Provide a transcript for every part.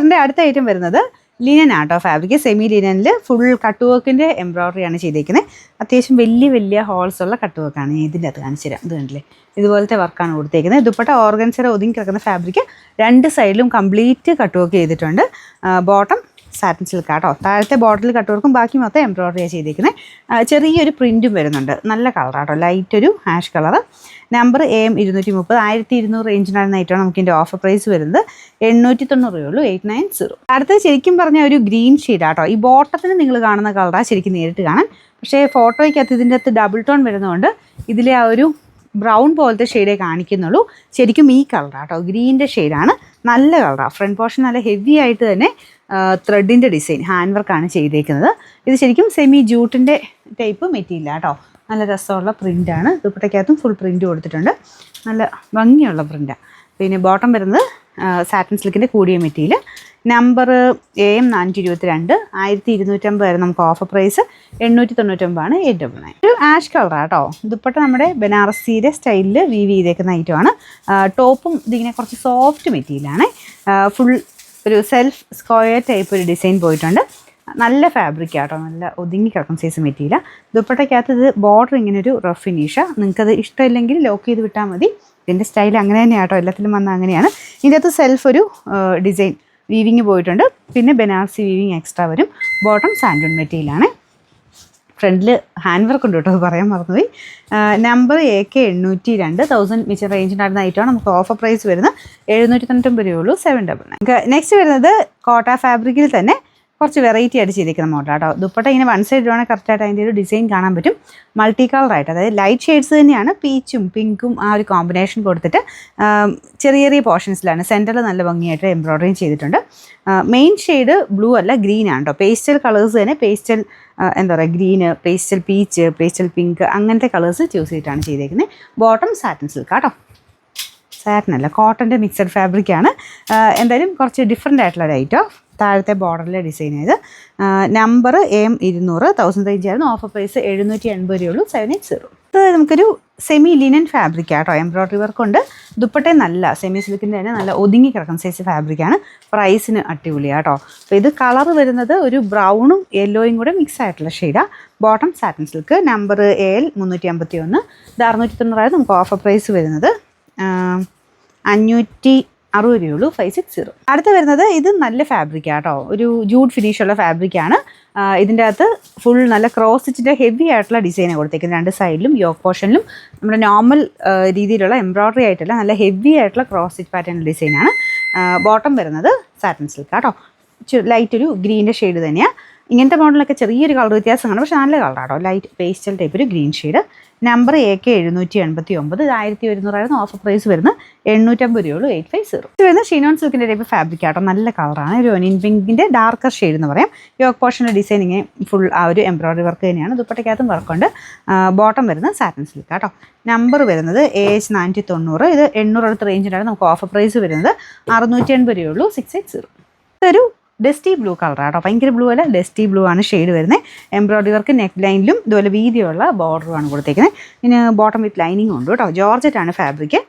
ഓഫറിൻ്റെ അടുത്ത ഐറ്റം വരുന്നത് ലിനൻ ആട്ടോ ഫാബ്രിക്. സെമി ലിനനിൽ ഫുൾ കട്ട് വർക്കിൻ്റെ എംബ്രോയ്ഡറിയാണ് ചെയ്തേക്കുന്നത്. അത്യാവശ്യം വലിയ ഹോൾസ് ഉള്ള കട്ട് വർക്കാണ്. ഞാൻ ഇതിൻ്റെ അകത്ത് കാണിച്ചു തരാം. ഇത് കണ്ടില്ലേ, ഇതുപോലത്തെ വർക്കാണ് കൊടുത്തേക്കുന്നത്. ദുപ്പട്ട ഓർഗൻസയുടെ ഒതുങ്ങി കിടക്കുന്ന ഫാബ്രിക്, രണ്ട് സൈഡിലും കംപ്ലീറ്റ് കട്ട് വർക്ക് ചെയ്തിട്ടുണ്ട്. ബോട്ടം സാറ്റിൻ സിൽക്ക് ആട്ടോ. താഴത്തെ ബോട്ടിൽ കട്ട് വർക്കും ബാക്കി മൊത്തം എംബ്രോയ്ഡറിയാണ് ചെയ്തേക്കുന്നത്. ചെറിയൊരു പ്രിൻറ്റും വരുന്നുണ്ട്. നല്ല കളറാട്ടോ, ലൈറ്റ് ഒരു ഹാഷ് കളറ്. നമ്പർ AM 230, 1200 റേഞ്ചിനായിട്ടാണ് നമുക്കിൻ്റെ ഓഫർ പ്രൈസ് വരുന്നത്. 890 രൂപയുള്ളൂ, 890. അടുത്തത് ശരിക്കും പറഞ്ഞാൽ ഒരു ഗ്രീൻ ഷെയ്ഡാട്ടോ. ഈ ബോട്ടത്തിന് നിങ്ങൾ കാണുന്ന കളറാണ് ശരിക്കും നേരിട്ട് കാണാൻ. പക്ഷേ ഫോട്ടോയ്ക്കകത്ത് ഇതിൻ്റെ അകത്ത് ഡബിൾ ടോൺ വരുന്നതുകൊണ്ട് ഇതിലെ ആ ഒരു ബ്രൗൺ പോലത്തെ ഷെയ്ഡേ കാണിക്കുന്നുള്ളൂ. ശരിക്കും ഈ കളറാട്ടോ, ഗ്രീൻ്റെ ഷെയ്ഡാണ്. നല്ല കളറാണ്. ഫ്രണ്ട് പോർഷൻ നല്ല ഹെവി ആയിട്ട് തന്നെ ത്രെഡിൻ്റെ ഡിസൈൻ ഹാൻഡ് വർക്കാണ് ചെയ്തേക്കുന്നത്. ഇത് ശരിക്കും സെമി ജൂട്ടിൻ്റെ ടൈപ്പ് മെറ്റീരിയൽ കേട്ടോ. നല്ല രസമുള്ള പ്രിൻ്റാണ്. ദുപ്പട്ടയ്ക്കകത്തും ഫുൾ പ്രിൻ്റ് കൊടുത്തിട്ടുണ്ട്. നല്ല ഭംഗിയുള്ള പ്രിൻ്റാണ്. പിന്നെ ബോട്ടം വരുന്നത് സാറ്റിൻ സിൽക്കിൻ്റെ കൂടിയ മെറ്റീരിയൽ. നമ്പർ AM 422, 1250 വരെ നമുക്ക് ഓഫർ പ്രൈസ്. 899 899. ഒരു ആഷ് കളറാണ് കേട്ടോ. ദുപ്പട്ട നമ്മുടെ ബനാറസിയുടെ സ്റ്റൈലിൽ വീവ് ചെയ്തേക്കുന്ന ഐറ്റമാണ്. ടോപ്പും ഇതിങ്ങനെ കുറച്ച് സോഫ്റ്റ് മെറ്റീരിയലാണ്. ഫുൾ ഒരു സെൽഫ് സ്ക്വയർ ടൈപ്പ് ഒരു ഡിസൈൻ പോയിട്ടുണ്ട്. നല്ല ഫാബ്രിക് ആട്ടോ, നല്ല ഒതുങ്ങി കിടക്കുന്ന സൈസ് മെറ്റീരിയൽ. ദുപ്പട്ടയ്ക്കകത്ത് ഇത് ബോർഡർ ഇങ്ങനെ ഒരു റഫ് ഫിനിഷ. നിങ്ങൾക്കത് ഇഷ്ടമില്ലെങ്കിൽ ലോക്ക് ചെയ്ത് വിട്ടാൽ മതി. ഇതിൻ്റെ സ്റ്റൈൽ അങ്ങനെ തന്നെയാട്ടോ, എല്ലാത്തിലും വന്ന അങ്ങനെയാണ്. ഇതിൻ്റെ അകത്ത് സെൽഫ് ഒരു ഡിസൈൻ വീവിങ് പോയിട്ടുണ്ട്. പിന്നെ ബനാറസി വീവിങ് എക്സ്ട്രാ വരും. ബോട്ടം സാൻഡൂൺ മെറ്റീരിയലാണ്. ഫ്രണ്ടിൽ ഹാൻഡ് വർക്ക് ഉണ്ട് കേട്ടോ, അത് പറയാൻ മറന്നുപോയി. നമ്പർ AK 802, 1000 മിച്ച റേഞ്ചിനായിരുന്ന ഐറ്റമാണ്. നമുക്ക് ഓഫർ പ്രൈസ് വരുന്നത് 799 രൂപയുള്ളൂ, 799. നെക്സ്റ്റ് വരുന്നത് കോട്ട ഫാബ്രിക്കിൽ തന്നെ കുറച്ച് വെറൈറ്റി ആയിട്ട് ചെയ്തിരിക്കുന്ന മോഡൽ കേട്ടോ. ദുപ്പട്ട ഇങ്ങനെ വൺ സൈഡ് വേണമെങ്കിൽ കറക്റ്റായിട്ട് അതിൻ്റെ ഒരു ഡിസൈൻ കാണാൻ പറ്റും. മൾട്ടി കളറായിട്ട്, അതായത് ലൈറ്റ് ഷെയ്ഡ്സ് തന്നെയാണ്. പീച്ചും പിങ്കും ആ ഒരു കോമ്പിനേഷൻ കൊടുത്തിട്ട് ചെറിയ പോർഷൻസിലാണ്. സെൻറ്ററിൽ നല്ല ഭംഗിയായിട്ട് എംബ്രോയ്ഡറിയും ചെയ്തിട്ടുണ്ട്. മെയിൻ ഷെയ്ഡ് ബ്ലൂ അല്ല, ഗ്രീൻ ആണ് കേട്ടോ. പേസ്റ്റൽ കളേഴ്സ് തന്നെ, പേസ്റ്റൽ എന്താ പറയുക, green, pastel peach, pastel pink, അങ്ങനത്തെ കളേഴ്സ് ചൂസ് ചെയ്തിട്ടാണ് ചെയ്തേക്കുന്നത്. ബോട്ടം സാറ്റിൻ സിൽക്ക് കേട്ടോ. സാറ്റിൻ അല്ല, കോട്ടൻ്റെ മിക്സഡ് ഫാബ്രിക്കാണ്. എന്തായാലും കുറച്ച് ഡിഫറെൻ്റ് ആയിട്ടുള്ള ഒരു ഐറ്റം. താഴത്തെ ബോർഡറിലെ ഡിസൈൻ ചെയ്ത്. നമ്പർ AM 200, 1000 റേഞ്ച് ആയിരുന്നു. ഓഫർ പ്രൈസ് 780 രൂപയുള്ളൂ, 780. ഇത് നമുക്കൊരു സെമി ലിനൻ ഫാബ്രിക് ആട്ടോ. എംബ്രോയ്ഡറി വർക്കുണ്ട്. ദുപ്പട്ടയും നല്ല സെമി സിൽക്കിൻ്റെ തന്നെ നല്ല ഒതുങ്ങി കിടക്കുന്ന സൈസ് ഫാബ്രിക്കാണ്. പ്രൈസിന് അടിപൊളിയാട്ടോ. അപ്പോൾ ഇത് കളർ വരുന്നത് ഒരു ബ്രൗണും യെല്ലോയും കൂടെ മിക്സ് ആയിട്ടുള്ള ഷെയ്ഡാണ്. Bottom satin silk. Number AL 351, ഇത് 690 നമുക്ക് ഓഫർ പ്രൈസ് വരുന്നത്. 560 രൂപയുള്ളൂ, 560. അടുത്ത് വരുന്നത് ഇത് നല്ല ഫാബ്രിക്കാണ് കേട്ടോ. ഒരു ജൂഡ് ഫിനിഷുള്ള ഫാബ്രിക്കാണ്. ഇതിൻ്റെ അകത്ത് ഫുൾ നല്ല ക്രോസ് സ്റ്റിച്ചിൻ്റെ ഹെവി ആയിട്ടുള്ള ഡിസൈനാണ് കൊടുത്തേക്കുന്നത്. രണ്ട് സൈഡിലും യോക്ക് പോർഷനിലും നമ്മുടെ നോർമൽ രീതിയിലുള്ള എംബ്രോയ്ഡറി ആയിട്ടല്ല, നല്ല ഹെവി ആയിട്ടുള്ള ക്രോസ് സ്റ്റിച്ച് പാറ്റേൺ ഡിസൈനാണ്. ബോട്ടം വരുന്നത് സാറ്റിൻ സിൽക്ക് കേട്ടോ. ലൈറ്റ് ഒരു ഗ്രീൻ്റെ ഷെയ്ഡ് തന്നെയാണ്. ഇങ്ങനത്തെ മോഡലൊക്കെ ചെറിയൊരു കളർ വ്യത്യാസമാണ്, പക്ഷേ നല്ല കളറാട്ടോ. ലൈറ്റ് പേസ്റ്റൽ ടൈപ്പ് ഒരു green shade. Number AK 789, 1100 offer price വരുന്നത്. 850 രൂപയുള്ളൂ, 850. ഇത് വരുന്നത് ഷിനോൺ സിൽക്കിൻ്റെ ടൈപ്പ് ഫാബ്രിക് ആട്ടോ. നല്ല കളറാണ്. ഒരു ഒനിയൻ പിങ്കിൻ്റെ ഡാർക്കർ ഷെയ്ഡ് എന്ന് പറയാം. യോക്ക് പോർഷൻ്റെ ഡിസൈൻ ഇങ്ങനെ ഫുൾ ആ ഒരു എംബ്രോയ്ഡറി വർക്ക് തന്നെയാണ്. ദുപ്പട്ടയ്ക്കകത്തും വർക്കുണ്ട്. ബോട്ടം വരുന്നത് സാറ്റിൻ സിൽക്ക് കേട്ടോ. നമ്പർ വരുന്നത് AH 490, ഇത് 800 റേഞ്ചിനാണ് നമുക്ക് ഓഫർ പ്രൈസ് വരുന്നത്. 680 രൂപയുള്ളൂ, 680. ഇതൊരു ഡസ്റ്റി ബ്ലൂ കളറാണ് കേട്ടോ. ഭയങ്കര ബ്ലൂ അല്ല, ഡസ്റ്റി ബ്ലൂ ആണ് ഷെയ്ഡ് വരുന്നത്. എംബ്രോയ്ഡറി വർക്ക് നെക്ക് ലൈനിലും ഇതുപോലെ വീതിയുള്ള ബോർഡറുമാണ് കൊടുത്തേക്കുന്നത്. ഇതിന് ബോട്ടം വിത്ത് ലൈനിങ് ഉണ്ട് കേട്ടോ. ജോർജറ്റാണ് ഫാബ്രിക്.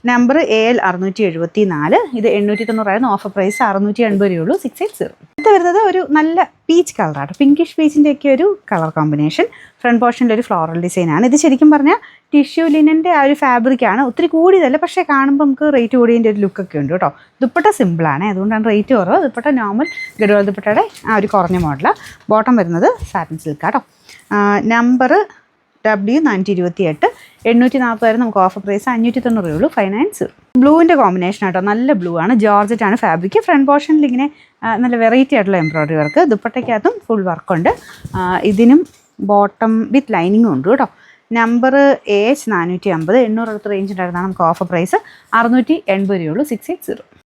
നമ്പർ AL 674, ഇത് 890 ഓഫർ പ്രൈസ്. 680 രൂപയുള്ളൂ, 680. ഇത് വരുന്നത് ഒരു നല്ല പീച്ച് കളറാണ്. പിങ്കിഷ് പീച്ചിൻ്റെയൊക്കെ ഒരു കളർ കോമ്പിനേഷൻ. ഫ്രണ്ട് പോർഷനിൽ ഒരു ഫ്ലോറൽ ഡിസൈനാണ്. ഇത് ശരിക്കും പറഞ്ഞാൽ ടിഷ്യൂ ലിനൻ്റെ ആ ഒരു ഫാബ്രിക്കാണ്. ഒത്തിരി കൂടിയതല്ല, പക്ഷേ കാണുമ്പോൾ നമുക്ക് റേറ്റ് കൂടിയതിൻ്റെ ഒരു ലുക്കൊക്കെ ഉണ്ട് കേട്ടോ. ദുപ്പട്ട സിമ്പിളാണ്, അതുകൊണ്ടാണ് റേറ്റ് കുറവ്. ദുപ്പട്ട നോർമൽ ഗഡ്വാൾ ദുപ്പട്ടയുടെ ആ ഒരു കുറഞ്ഞ മോഡലാണ്. ബോട്ടം വരുന്നത് സാറ്റിൻ സിൽക്ക് കേട്ടോ. നമ്പർ W 428, 840 നമുക്ക് ഓഫർ പ്രൈസ്. 590 രൂപയുള്ളൂ, 590. ബ്ലൂവിൻ്റെ കോമ്പിനേഷൻ ആട്ടോ. നല്ല ബ്ലൂ ആണ്. ജോർജറ്റാണ് ഫാബ്രിക്. ഫ്രണ്ട് പോർഷനിൽ ഇങ്ങനെ നല്ല വെറൈറ്റി ആയിട്ടുള്ള എംബ്രോയ്ഡറി വർക്ക്. ദുപ്പട്ടയ്ക്കകത്തും ഫുൾ വർക്കുണ്ട്. ഇതിനും ബോട്ടം വിത്ത് ലൈനിങ്ങും ഉണ്ട് കേട്ടോ. നമ്പർ AH 450, 800 റേഞ്ചിൻ്റെ അടുത്താണ് നമുക്ക് ഓഫർ പ്രൈസ്. 680 രൂപയുള്ളൂ, 680.